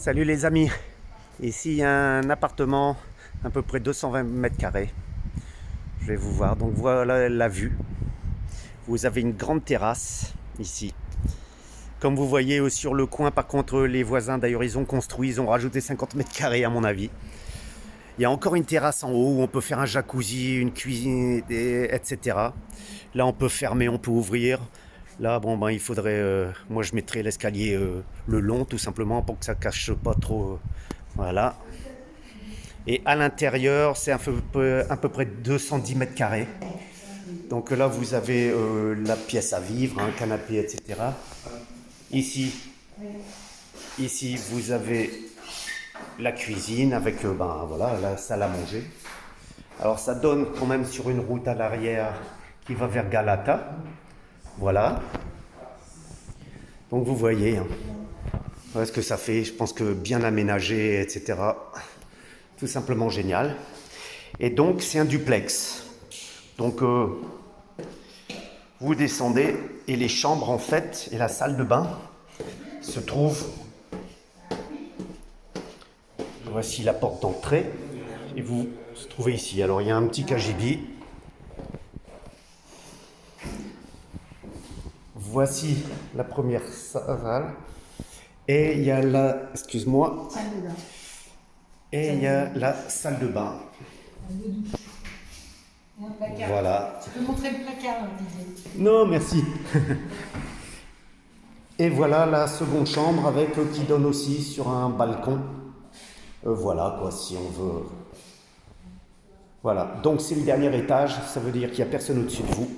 Salut les amis, ici il y a un appartement à peu près 220 mètres carrés. Je vais vous voir, donc voilà la vue. Vous avez une grande terrasse ici. Comme vous voyez sur le coin, par contre les voisins d'ailleurs ils ont construit, ils ont rajouté 50 mètres carrés à mon avis. Il y a encore une terrasse en haut où on peut faire un jacuzzi, une cuisine, etc. Là on peut fermer, on peut ouvrir. Là bon ben il faudrait, moi je mettrais l'escalier le long tout simplement pour que ça cache pas trop. Voilà. Et à l'intérieur, c'est à peu près 210 mètres carrés. Donc là, vous avez la pièce à vivre, un canapé, etc. Ici, ici, vous avez la cuisine avec ben, voilà, la salle à manger. Alors ça donne quand même sur une route à l'arrière qui va vers Galata. Voilà. Donc vous voyez hein, voilà ce que ça fait. Je pense que bien aménagé, etc. Tout simplement génial. Et donc c'est un duplex. Donc vous descendez et les chambres en fait et la salle de bain se trouvent. Voici la porte d'entrée et vous se trouvez ici. Alors il y a un petit cagibi. Voici la première salle et il y a la, excuse-moi, et il y a la salle de bain. Voilà. Tu peux montrer le placard, Didier. Non, merci. Et voilà la seconde chambre avec qui donne aussi sur un balcon. Voilà quoi, si on veut. Voilà, donc c'est le dernier étage, ça veut dire qu'il n'y a personne au-dessus de vous.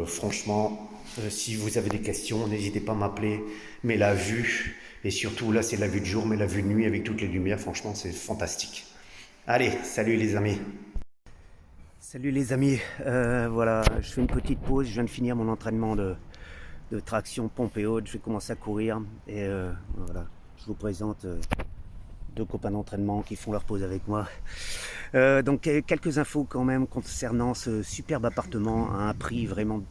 Franchement, si vous avez des questions, n'hésitez pas à m'appeler. Mais la vue, et surtout là c'est la vue de jour, mais la vue de nuit avec toutes les lumières, franchement c'est fantastique. Allez, salut les amis. Salut les amis, voilà, je fais une petite pause, je viens de finir mon entraînement de traction pompe et haute, je vais commencer à courir et voilà, je vous présente deux copains d'entraînement qui font leur pause avec moi. Donc quelques infos quand même concernant ce superbe appartement à un prix vraiment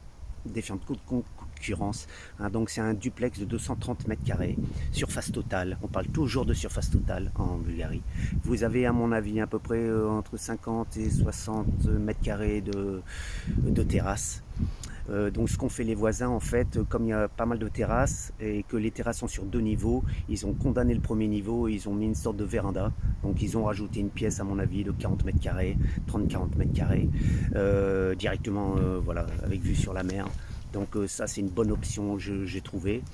défiant de toute concurrence. Hein, donc c'est un duplex de 230 mètres carrés, surface totale. On parle toujours de surface totale en Bulgarie. Vous avez à mon avis à peu près entre 50 et 60 mètres carrés de terrasse. Donc ce qu'ont fait les voisins en fait, comme il y a pas mal de terrasses et que les terrasses sont sur deux niveaux, ils ont condamné le premier niveau et ils ont mis une sorte de véranda. Donc ils ont rajouté une pièce à mon avis de 40 mètres carrés, 30-40 mètres carrés, directement voilà, avec vue sur la mer. Donc ça c'est une bonne option j'ai trouvé.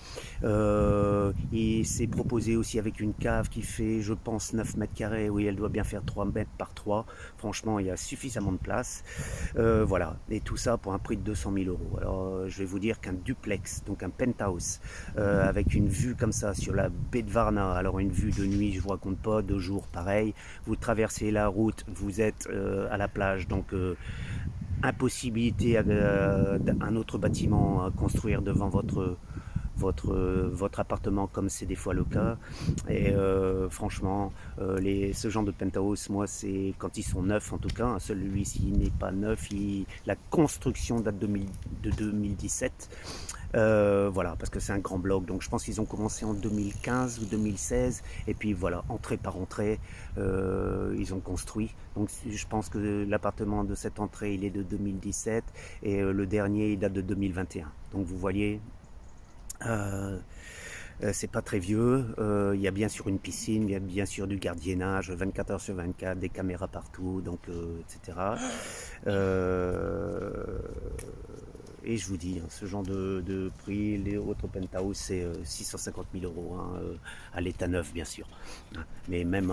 Et c'est proposé aussi avec une cave qui fait je pense 9 mètres carrés. Oui elle doit bien faire 3 mètres par 3. Franchement il y a suffisamment de place. Voilà, et tout ça pour un prix de 200 000 euros. Alors je vais vous dire qu'un duplex, donc un penthouse, avec une vue comme ça sur la baie de Varna, alors une vue de nuit je vous raconte pas, de jour pareil, vous traversez la route, vous êtes à la plage, donc impossibilité d'un autre bâtiment à construire devant votre appartement comme c'est des fois le cas. Et franchement, ce genre de penthouse, moi, c'est quand ils sont neufs en tout cas. Celui-ci n'est pas neuf, la construction date de 2017. Voilà, parce que c'est un grand bloc, donc je pense qu'ils ont commencé en 2015 ou 2016, et puis voilà, entrée par entrée, ils ont construit. Donc je pense que l'appartement de cette entrée, il est de 2017, et le dernier, il date de 2021. Donc vous voyez, c'est pas très vieux. Il y a bien sûr une piscine, il y a bien sûr du gardiennage, 24 heures sur 24, des caméras partout, donc etc. Et je vous dis, hein, ce genre de prix, les autres penthouse, c'est 650 000 euros, hein, à l'état neuf, bien sûr. Mais même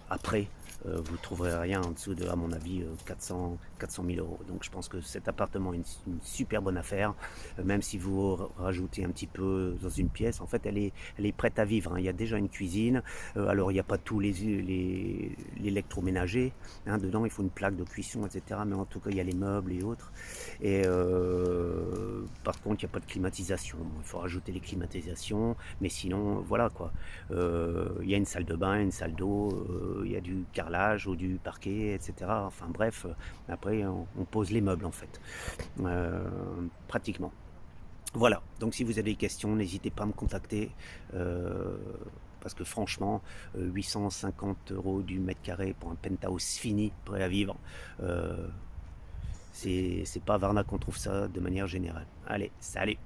après, vous ne trouverez rien en dessous de, à mon avis, 400 000 euros. Donc je pense que cet appartement est une super bonne affaire, même si vous rajoutez un petit peu dans une pièce. En fait, elle est prête à vivre, hein. Il y a déjà une cuisine, alors il n'y a pas tous l'électroménager. Hein, dedans, il faut une plaque de cuisson, etc. Mais en tout cas, il y a les meubles et autres. Et par contre, il n'y a pas de climatisation. Il faut rajouter les climatisations, mais sinon, voilà quoi. Il y a une salle de bain, une salle d'eau, il y a du carrelage ou du parquet, etc. Enfin bref, après on pose les meubles en fait, pratiquement. Voilà, donc si vous avez des questions, n'hésitez pas à me contacter. Parce que franchement, 850 € du mètre carré pour un penthouse fini, prêt à vivre, c'est pas à Varna qu'on trouve ça de manière générale. Allez, salut!